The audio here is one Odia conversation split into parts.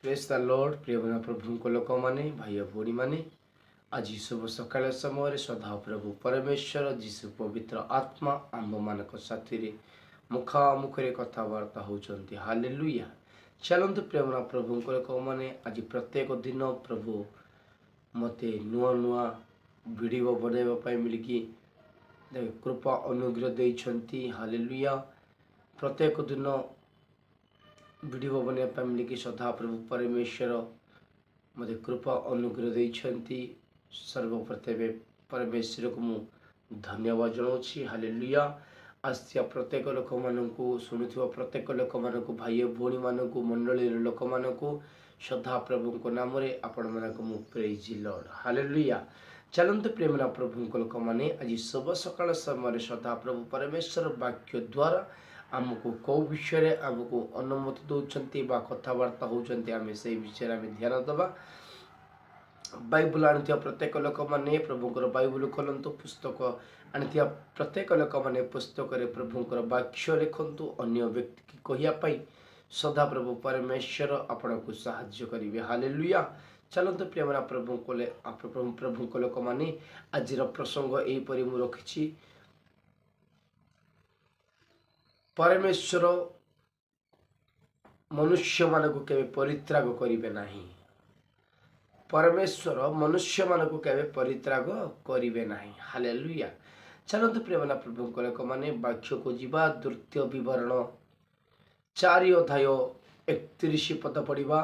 प्रेज द लॉर्ड प्रिय प्रभु लोक मैंने भाई भौणी मैंने आज शुभ सकाल समय सदा प्रभु परमेश्वर जीशु पवित्र आत्मा आंब मान साथी मुखामुखी कथबार्ता होती हालेलुया। चलतु प्रेम प्रभु लोक मैंने आज प्रत्येक दिन प्रभु मते नुआ नुआ वीडियो बनवाई मिलकी कृपा अनुग्रह देइछंती हालेलुया। प्रत्येक दिन वीडियो बनवाई मिलकी सदा प्रभु परमेश्वर मते कृपा अनुग्रह देइछंती सर्वप्रथमे परमेश्वर को मु धन्यवाद जनाऊँगी हालेलुया। आसिया प्रत्येक लोक मानू शुणुवा प्रत्येक लोक मानक भाई भौणी मानक मंडली लोक मानक सदा प्रभु नाम आपण मानक मु प्रेज लॉर्ड हालेलुया। चलते प्रेमना प्रभु लोक मैंने आज शुभ सकाल समय सदा प्रभु परमेश्वर वाक्य द्वारा आमको कौ विषय आमको अनुमति दौरान कथबार्ता होती आम से विषय में ध्यान दबा। बाइबल आनी प्रत्येक लोक मैंने प्रभुंर बाइबल खोलतु पुस्तक आनी प्रत्येक लोक मैंने पुस्तक प्रभुंर वाक्य लिखु अन्य व्यक्ति की कहवाई सदा प्रभु परमेश्वर आपण को साहाय्य करेंगे हालेलुया। चलते प्रेमना प्रभु लोक मैंने आज प्रसंग यहीपरि मु रखी परमेश्वर मनुष्य मानक केवे परित्राग करेंगे नहीं। परमेश्वर मनुष्य मानक केवे परित्राग करेंगे नहीं हालेलुया। चलते प्रेमना प्रभु लोक मैंने वाक्य को जीवा द्वितीय विवरण 4 अध्याय 31 पद पढ़ा।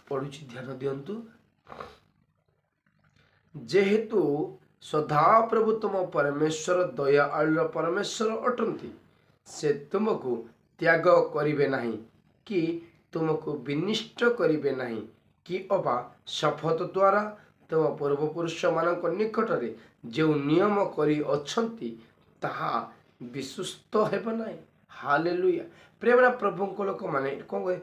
पढ़ुची ध्यान दियंतु। जेहेतु सदा प्रभु तुम परमेश्वर दयालु परमेश्वर अटंती से तुमको त्याग करिवे नहीं कि तुमको विनिष्ट करिवे नहीं कि अबा शपथ द्वारा तुम पूर्वपुरुष मानक निकट रे जो नियम करी अछंती ताहा विश्वस्त हेब नहीं हालेलुया। प्रेमना प्रभु लोक माने कौन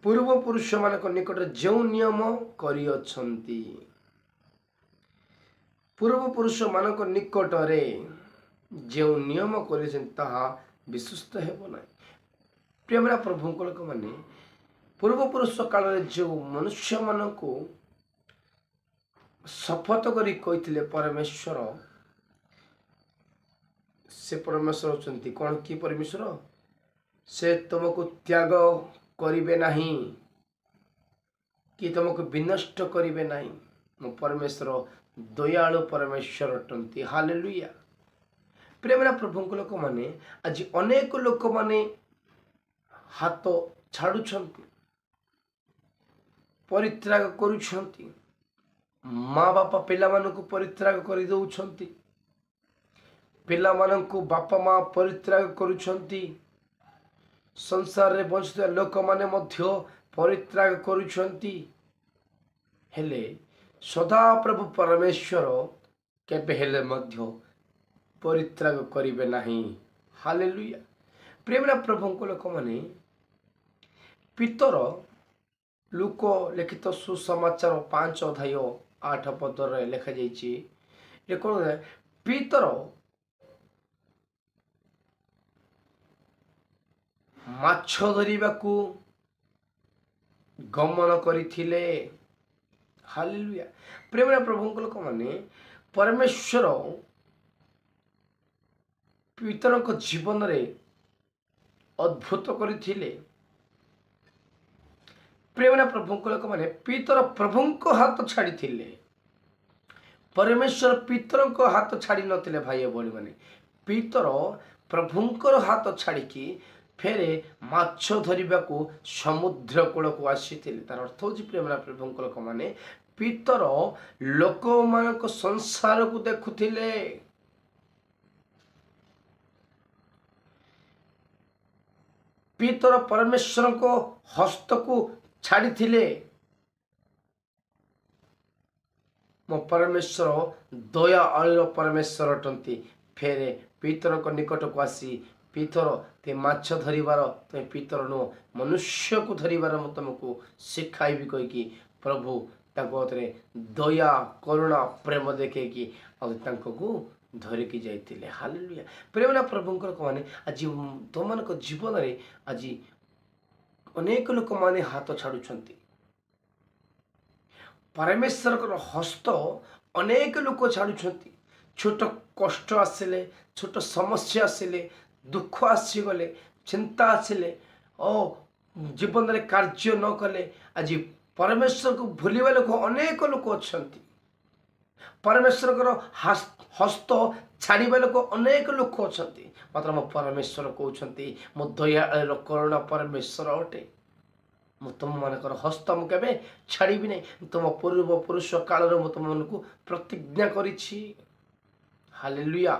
पूर्वपुरुष मानक निकट जो नियम करी अछंती पूर्वपुरुष मानक निकट रे जो नियम कर विश्वस्त हेब ना। प्रेमरा प्रभु लोक मैंने पूर्वपुरुष काल जो मनुष्य मान को शपथ करी कही परमेश्वर से परमेश्वर होती कौन कि परमेश्वर से तुमको त्याग करिवे नहीं कि तुमको विनष्ट करिवे नहीं। मो परमेश्वर दयालु परमेश्वर अटंती हालेलुया। प्रेमना प्रभु लोक मैंने आज अनेक लोक माने हाथ छाड़ुछंती परित्राग करुछंती माँ बापा पिला मानकु परित्राग करि दउछंती पिला मानकु बापा माँ परित्राग करुछंती संसार रे बंचुवा लोक माने मध्य परित्राग करुछंती हेले सदा प्रभु परमेश्वर केबे हेले मध्य परित्राग करिवे नहीं हालेलुया। प्रेमना प्रभु लोक मैंने पितर लुक लिखित सुसमाचार 5 अध्याय 8 पद लिखा जाइए कौन पितर माछ धरिबा को गमन करिथिले हालेलुया। प्रेमना प्रभु लोक मैंने परमेश्वर पितर को जीवन रे अद्भुत करिथिले। प्रेमना प्रभु लोक मैंने पितर प्रभु को हाथ छाड़ी थिले परमेश्वर पितर को हाथ छाड़ी नथिले भाई बोली माने पितर प्रभुंकर हाथ छाड़ी फेरे माछ धरिबा को समुद्र कूल को आसीथिले। तार अर्थ होची प्रेमना प्रभु लोक मैंने पितर लोक मानक संसार को देखुथिले पितर परमेश्वर को हस्त को छाड़ी थिले। मो परमेश्वर दयालु परमेश्वर अटंती फेरे पितर को निकट को आसी पितर ते माछ धरिबार ते पितर नो मनुष्य को धरिबार मु तुमको शिखाइबी कहीकि प्रभु ताको दया करुणा प्रेम देखे कि ଧରିକି ଯାଇଥିଲେ। ହାଲେଲୁୟା। ପ୍ରେମନା ପ୍ରଭୁଙ୍କର ଲୋକମାନେ ଆଜି ତୁମମାନଙ୍କ ଜୀବନରେ ଆଜି ଅନେକ ଲୋକମାନେ ହାତ ଛାଡ଼ୁଛନ୍ତି। ପରମେଶ୍ୱରଙ୍କର ହସ୍ତ ଅନେକ ଲୋକ ଛାଡ଼ୁଛନ୍ତି। ଛୋଟ କଷ୍ଟ ଆସିଲେ, ଛୋଟ ସମସ୍ୟା ଆସିଲେ, ଦୁଃଖ ଆସିଗଲେ, ଚିନ୍ତା ଆସିଲେ ଓ ଜୀବନରେ କାର୍ଯ୍ୟ ନ କଲେ ଆଜି ପରମେଶ୍ୱରକୁ ଭୁଲିବା ଲୋକ ଅନେକ ଲୋକ ଅଛନ୍ତି। ପରମେଶ୍ୱରଙ୍କର ହସ୍ତ ଛାଡ଼ିବା ଲୋକ ଅନେକ ଲୋକ ଅଛନ୍ତି। ମାତ୍ର ମୋ ପରମେଶ୍ୱର କହୁଛନ୍ତି, ମୋ ଦୟାଳୁର କରୁଣା ପରମେଶ୍ୱର ଅଟେ। ମୁଁ ତୁମମାନଙ୍କର ହସ୍ତ ମୁଁ କେବେ ଛାଡ଼ିବି ନାହିଁ। ତୁମ ପୂର୍ବପୁରୁଷ କାଳରୁ ମୁଁ ତୁମମାନଙ୍କୁ ପ୍ରତିଜ୍ଞା କରିଛି। ହାଲେଲୁୟା।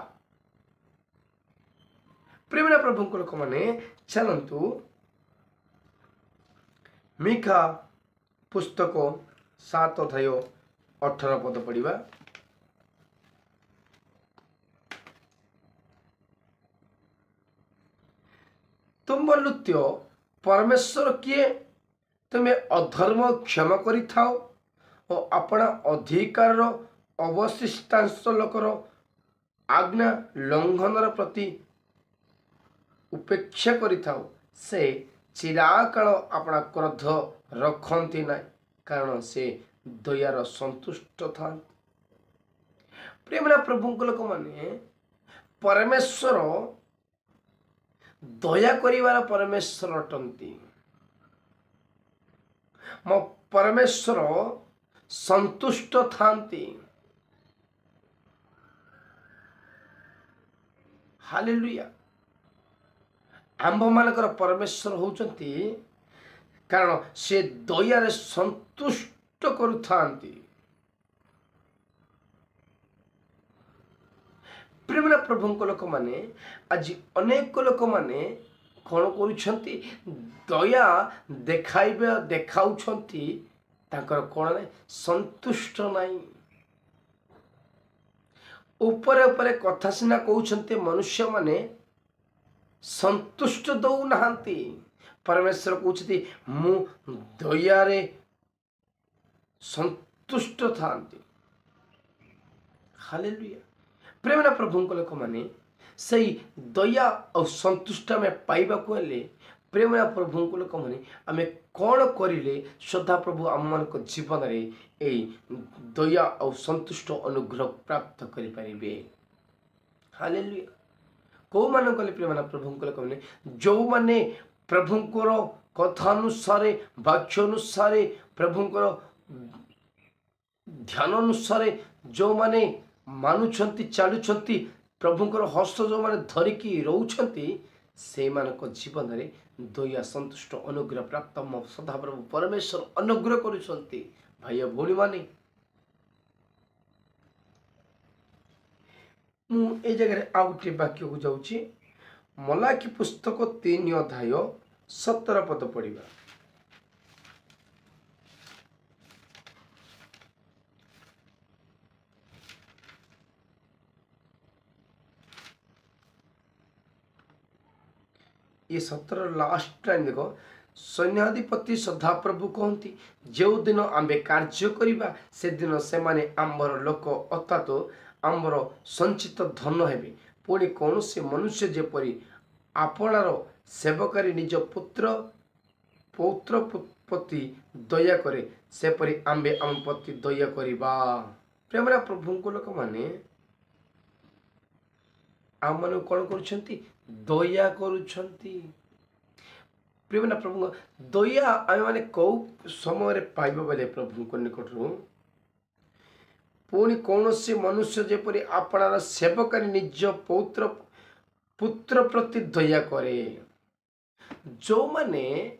ପ୍ରେମନା ପ୍ରଭୁଙ୍କ ଲୋକମାନେ ଚାଲନ୍ତୁ ମିକା ପୁସ୍ତକ 7:18 ପଢ଼ିବା। ତୁମ ଲୁତ୍ୟ ପରମେଶ୍ୱର କିଏ? ତୁମେ ଅଧର୍ମ କ୍ଷମା କରିଥାଅ ଓ ଆପଣା ଅଧିକାରର ଅବଶିଷ୍ଟାଂଶ ଲୋକର ଆଜ୍ଞା ଲଙ୍ଘନର ପ୍ରତି ଉପେକ୍ଷା କରିଥାଉ। ସେ ଚିରାକାଳ ଆପଣା କ୍ରୋଧ ରଖନ୍ତି ନାହିଁ, କାରଣ ସେ ଦୟାର ସନ୍ତୁଷ୍ଟ ଥାନ୍ତି। ପ୍ରେମନା ପ୍ରଭୁଙ୍କ ଲୋକମାନେ ପରମେଶ୍ୱର ଦୟା କରିବାର ପରମେଶ୍ୱର ଅଟନ୍ତି। ମୋ ପରମେଶ୍ୱର ସନ୍ତୁଷ୍ଟ ଥାନ୍ତି। ହାଲେଲୁୟା। ଆମ୍ଭମାନଙ୍କର ପରମେଶ୍ୱର ହେଉଛନ୍ତି, କାରଣ ସେ ଦୟାରେ ସନ୍ତୁଷ୍ଟ କରୁଥାନ୍ତି। ପ୍ରେମନା ପ୍ରଭୁଙ୍କ ଲୋକମାନେ ଆଜି ଅନେକ ଲୋକମାନେ କ'ଣ କରୁଛନ୍ତି? ଦୟା ଦେଖାଉଛନ୍ତି, ତାଙ୍କର କ'ଣ ନାହିଁ, ସନ୍ତୁଷ୍ଟ ନାହିଁ। ଉପରେ ଉପରେ କଥା ସିନା କହୁଛନ୍ତି, ମନୁଷ୍ୟମାନେ ସନ୍ତୁଷ୍ଟ ଦଉନାହାନ୍ତି। ପରମେଶ୍ୱର କହୁଛନ୍ତି, ମୁଁ ଦୟାରେ ସନ୍ତୁଷ୍ଟ ଥାନ୍ତି। ହାଲେଲୁୟା। ପ୍ରେମନା ପ୍ରଭୁଙ୍କ ଲୋକମାନେ ସେଇ ଦୟା ଆଉ ସନ୍ତୁଷ୍ଟ ଆମେ ପାଇବାକୁ ହେଲେ ପ୍ରେମନା ପ୍ରଭୁଙ୍କ ଲୋକମାନେ ଆମେ କ'ଣ କରିଲେ ସଦାପ୍ରଭୁ ଆମମାନଙ୍କ ଜୀବନରେ ଏଇ ଦୟା ଆଉ ସନ୍ତୁଷ୍ଟ ଅନୁଗ୍ରହ ପ୍ରାପ୍ତ କରିପାରିବେ? ହାଲେଲୁୟା। କେଉଁମାନେ କଲେ ପ୍ରେମନା ପ୍ରଭୁଙ୍କ ଲୋକମାନେ? ଯେଉଁମାନେ ପ୍ରଭୁଙ୍କର କଥା ଅନୁସାରେ, ବାକ୍ୟ ଅନୁସାରେ, ପ୍ରଭୁଙ୍କର ଧ୍ୟାନ ଅନୁସାରେ ଯେଉଁମାନେ ମାନୁଛନ୍ତି, ଚାଲୁଛନ୍ତି, ପ୍ରଭୁଙ୍କର ହସ୍ତ ଯେଉଁମାନେ ଧରିକି ରହୁଛନ୍ତି, ସେଇମାନଙ୍କ ଜୀବନରେ ଦୟା ସନ୍ତୁଷ୍ଟ ଅନୁଗ୍ରହ ପ୍ରାପ୍ତ ସଦାପ୍ରଭୁ ପରମେଶ୍ୱର ଅନୁଗ୍ରହ କରୁଛନ୍ତି। ଭାଇ ଓ ଭଉଣୀମାନେ, ମୁଁ ଏ ଜାଗାରେ ଆଉ ଗୋଟିଏ ବାକ୍ୟକୁ ଯାଉଛି। ମଲାକି ପୁସ୍ତକ 3:17 ପଢ଼ିବା। ये 17 लास्ट लाइन देखो। सैन्याधिपति सदाप्रभु कहती, जो दिन आम्बे कार्य करिबा से दिन से माने आम्बर लोक अर्थात आम्बर संचित धन हेबे। पुणी कौन से मनुष्य जेपरी आपणार सेवकारी निज पुत्र प्रति दया करे, सेपरी आम्बे आम प्रति दया करिबा। प्रेमरा प्रभुको लोक माने आम मान कौन करुछंती? दया करुछंती। प्रेमना प्रभु दया आम मैंने कौ समय पाइबा बेले प्रभु निकटू पुणी कौन से मनुष्य जेपरी आपणार सेवकारी निज पुत्र प्रति दया करे। जो माने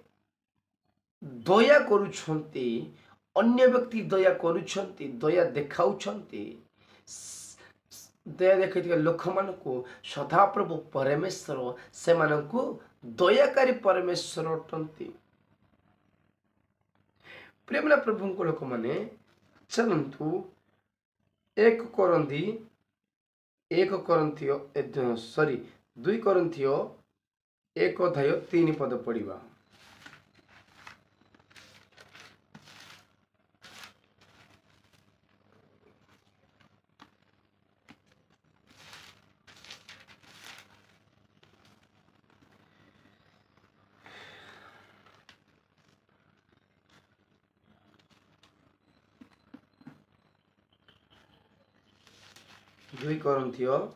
दया करुछंती, अन्य व्यक्ति दया करुछंती, दया देखाउछंती, दया देखा लोक मान सदाप्रभु परमेश्वर से दयाकारी परमेश्वर अटंती। प्रेमना प्रभु लोक मैंने चलतु 2 कोरिन्थियो 1:3 पढ़िबा। 2 Corinthians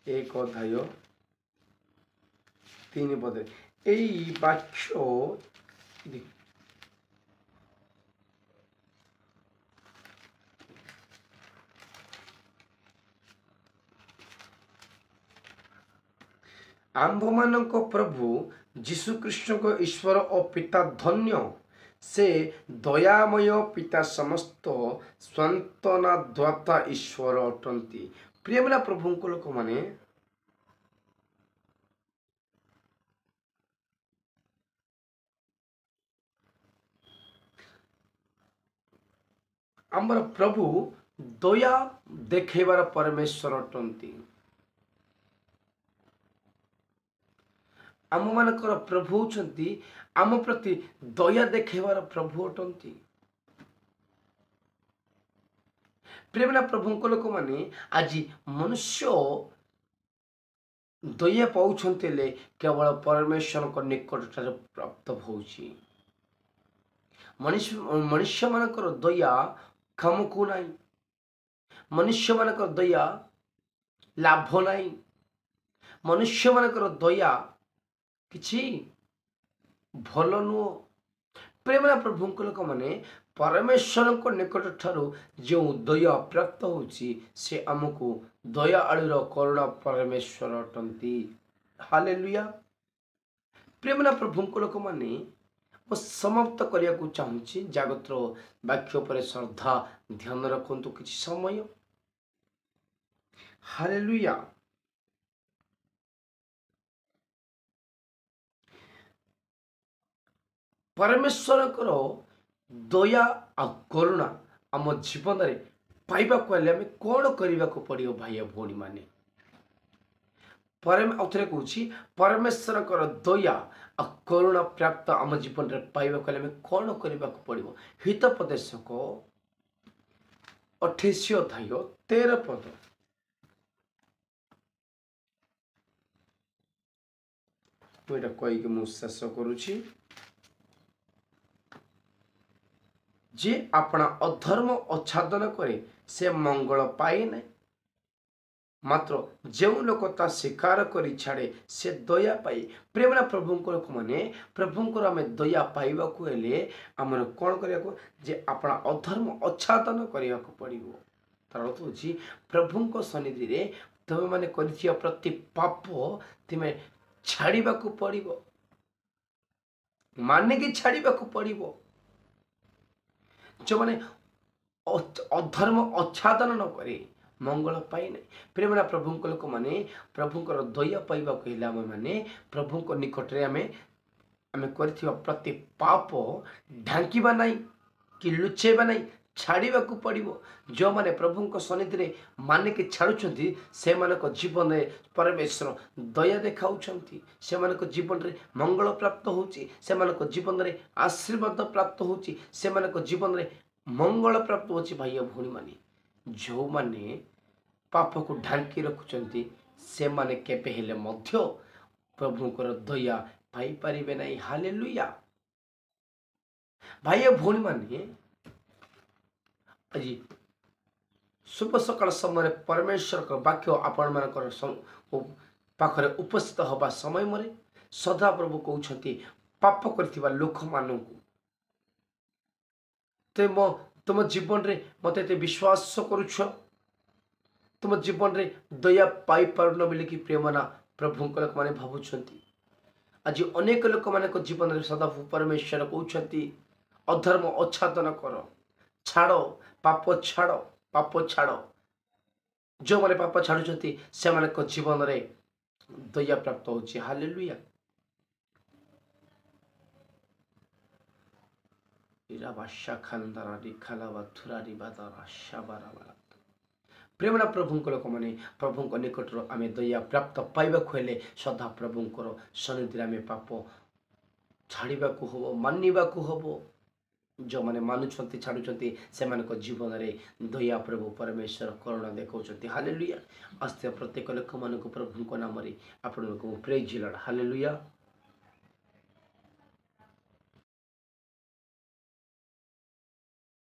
1 ଅଧ୍ୟାୟ 3 ପଦରେ এই ବାକ୍ୟ ଆମ୍ଭମାନଙ୍କ ପ୍ରଭୁ ଯୀଶୁଖ୍ରୀଷ୍ଟଙ୍କ ଈଶ୍ୱର ଓ ପିତା ଧନ୍ୟ, ସେ ଦୟାମୟ ପିତା ସମସ୍ତ ସାନ୍ତ୍ୱନାଦାତା ଈଶ୍ୱର ଅଟନ୍ତି। ପ୍ରିୟమైన ପ୍ରଭୁଙ୍କ ଲୋକମାନେ, ଆମର ପ୍ରଭୁ ଦୟା ଦେଖେଇବାର ପରମେଶ୍ୱର ଅଟନ୍ତି। ଆମମାନଙ୍କର ପ୍ରଭୁ ହେଉଛନ୍ତି ଆମ ପ୍ରତି ଦୟା ଦେଖେଇବାର ପ୍ରଭୁ ଅଟନ୍ତି। ପ୍ରେମନା ପ୍ରଭୁଙ୍କ ଲୋକମାନେ, ଆଜି ମନୁଷ୍ୟ ଦୟା ପାଉଛନ୍ତି ହେଲେ କେବଳ ପରମେଶ୍ୱରଙ୍କ ନିକଟଠାରେ ପ୍ରାପ୍ତ ହେଉଛି। ମନୁଷ୍ୟମାନଙ୍କର ଦୟା କାମକୁ ନାହିଁ, ମନୁଷ୍ୟମାନଙ୍କର ଦୟା ଲାଭ ନାହିଁ, ମନୁଷ୍ୟମାନଙ୍କର ଦୟା କିଛି ଭଲ ନୁହଁ। ପ୍ରେମନା ପ୍ରଭୁଙ୍କ ଲୋକମାନେ, ପରମେଶ୍ୱରଙ୍କ ନିକଟ ଠାରୁ ଯେଉଁ ଦୟା ପ୍ରାପ୍ତ ହେଉଛି, ସେ ଆମକୁ ଦୟାଳୁର କରୁଣା ପରମେଶ୍ୱର ଅଟନ୍ତି। ହାଲେଲୁୟା। ପ୍ରେମନା ପ୍ରଭୁଙ୍କ ଲୋକମାନେ, ମୁଁ ସମାପ୍ତ କରିବାକୁ ଚାହୁଁଛି। ଜାଗତର ବାକ୍ୟ ଉପରେ ଶ୍ରଦ୍ଧା ଧ୍ୟାନ ରଖନ୍ତୁ କିଛି ସମୟ। ହାଲେଲୁୟା। ପରମେଶ୍ୱରଙ୍କର ଦୟା ଆଉ କରୁଣା ଆମ ଜୀବନରେ ପାଇବାକୁ ହେଲେ ଆମେ କ'ଣ କରିବାକୁ ପଡ଼ିବ ଭାଇ ଭଉଣୀ ମାନେ? ଆଉଥରେ କହୁଛି, ପରମେଶ୍ୱରଙ୍କର ଦୟା ଆଉ କରୁଣା ପ୍ରାପ୍ତ ଆମ ଜୀବନରେ ପାଇବାକୁ ହେଲେ ଆମେ କ'ଣ କରିବାକୁ ପଡ଼ିବ? ହିତୋପଦେଶକ 28 ଅଧ୍ୟାୟ 13 ପଦ। ମୁଁ ଏଇଟା କହିକି ମୁଁ ଶେଷ କରୁଛି। ଯେ ଆପଣା ଅଧର୍ମ ଆଚ୍ଛାଦନ କରେ ସେ ମଙ୍ଗଳ ପାଏ ନାହିଁ, ମାତ୍ର ଯେଉଁ ଲୋକ ତା ସ୍ୱୀକାର କରି ଛାଡ଼େ ସେ ଦୟା ପାଏ। ପ୍ରେମନା ପ୍ରଭୁଙ୍କ ଲୋକମାନେ, ପ୍ରଭୁଙ୍କର ଆମେ ଦୟା ପାଇବାକୁ ହେଲେ ଆମର କ'ଣ କରିବାକୁ? ଯେ ଆପଣା ଅଧର୍ମ ଆଚ୍ଛାଦନ କରିବାକୁ ପଡ଼ିବ। ତାର ଅର୍ଥ ହେଉଛି, ପ୍ରଭୁଙ୍କ ସନ୍ନିଧିରେ ତୁମେମାନେ କରିଥିବା ପ୍ରତି ପାପ ତୁମେ ଛାଡ଼ିବାକୁ ପଡ଼ିବ, ମାନିକି ଛାଡ଼ିବାକୁ ପଡ଼ିବ। ଯେଉଁମାନେ ଅଧର୍ମ ଆଚ୍ଛାଦନ ନ କରେ ମଙ୍ଗଳ ପାଇ ନାହିଁ। ପ୍ରେମନା ପ୍ରଭୁଙ୍କ ଲୋକମାନେ, ପ୍ରଭୁଙ୍କର ଦୟା ପାଇବାକୁ ହେଲେ ଆମେମାନେ ପ୍ରଭୁଙ୍କ ନିକଟରେ ଆମେ କରିଥିବା ପ୍ରତି ପାପ ଢାଙ୍କିବା ନାହିଁ କି ଲୁଚେଇବା ନାହିଁ, ଛାଡ଼ିବାକୁ ପଡ଼ିବ। ଯେଉଁମାନେ ପ୍ରଭୁଙ୍କ ସନ୍ନିଧିରେ ମାନିକି ଛାଡ଼ୁଛନ୍ତି ସେମାନଙ୍କ ଜୀବନରେ ପରମେଶ୍ୱର ଦୟା ଦେଖାଉଛନ୍ତି, ସେମାନଙ୍କ ଜୀବନରେ ମଙ୍ଗଳ ପ୍ରାପ୍ତ ହେଉଛି, ସେମାନଙ୍କ ଜୀବନରେ ଆଶୀର୍ବାଦ ପ୍ରାପ୍ତ ହେଉଛି, ସେମାନଙ୍କ ଜୀବନରେ ମଙ୍ଗଳ ପ୍ରାପ୍ତ ହେଉଛି। ଭାଇ ଭଉଣୀମାନେ, ଯେଉଁମାନେ ପାପକୁ ଢାଙ୍କି ରଖୁଛନ୍ତି ସେମାନେ କେବେ ହେଲେ ମଧ୍ୟ ପ୍ରଭୁଙ୍କର ଦୟା ପାଇପାରିବେ ନାହିଁ। ହାଲେଲୁୟା। ଭାଇ ଭଉଣୀମାନେ, ଆଜି ଶୁଭ ସକାଳ ସମୟରେ ପରମେଶ୍ୱରଙ୍କ ବାକ୍ୟ ଆପଣମାନଙ୍କର ପାଖରେ ଉପସ୍ଥିତ ହେବା ସମୟରେ ସଦାପ୍ରଭୁ କହୁଛନ୍ତି, ପାପ କରିଥିବା ଲୋକମାନଙ୍କୁ ତୁମ ଜୀବନରେ ମୋତେ ଏତେ ବିଶ୍ୱାସ କରୁଛ, ତୁମ ଜୀବନରେ ଦୟା ପାଇପାରୁନ ବୋଲିକି ପ୍ରେମନା ପ୍ରଭୁଙ୍କ ଲୋକମାନେ ଭାବୁଛନ୍ତି। ଆଜି ଅନେକ ଲୋକମାନଙ୍କ ଜୀବନରେ ସଦାପ୍ରଭୁ ପରମେଶ୍ୱର କହୁଛନ୍ତି, ଅଧର୍ମ ଆଚ୍ଛାଦନ କର, ଛାଡ଼ ପାପ, ଛାଡ଼ ପାପ ଛାଡ଼। ଯେଉଁମାନେ ପାପ ଛାଡ଼ୁଛନ୍ତି ସେମାନଙ୍କ ଜୀବନରେ ଦୟା ପ୍ରାପ୍ତ ହେଉଛି। ହାଲେଲୁୟା। ପ୍ରେମନା ପ୍ରଭୁଙ୍କ ଲୋକମାନେ, ପ୍ରଭୁଙ୍କ ନିକଟରୁ ଆମେ ଦୟା ପ୍ରାପ୍ତ ପାଇବାକୁ ହେଲେ ସଦା ପ୍ରଭୁଙ୍କର ସନ୍ନିଧିରେ ଆମେ ପାପ ଛାଡ଼ିବାକୁ ହେବ, ମାନିବାକୁ ହେବ। ଯେଉଁମାନେ ମାନୁଛନ୍ତି ଛାଡ଼ୁଛନ୍ତି ସେମାନଙ୍କ ଜୀବନରେ ଦୟା ପ୍ରଭୁ ପରମେଶ୍ୱର କରୁଣା ଦେଖାଉଛନ୍ତି। ହାଲେଲୁୟା। ଆସ୍ତେ ପ୍ରତ୍ୟେକ ଲୋକମାନଙ୍କୁ ପ୍ରଭୁଙ୍କ ନାମରେ ଆପଣଙ୍କୁ ପ୍ରେଜ୍ ଲର୍ଡ। ହାଲେଲୁୟା।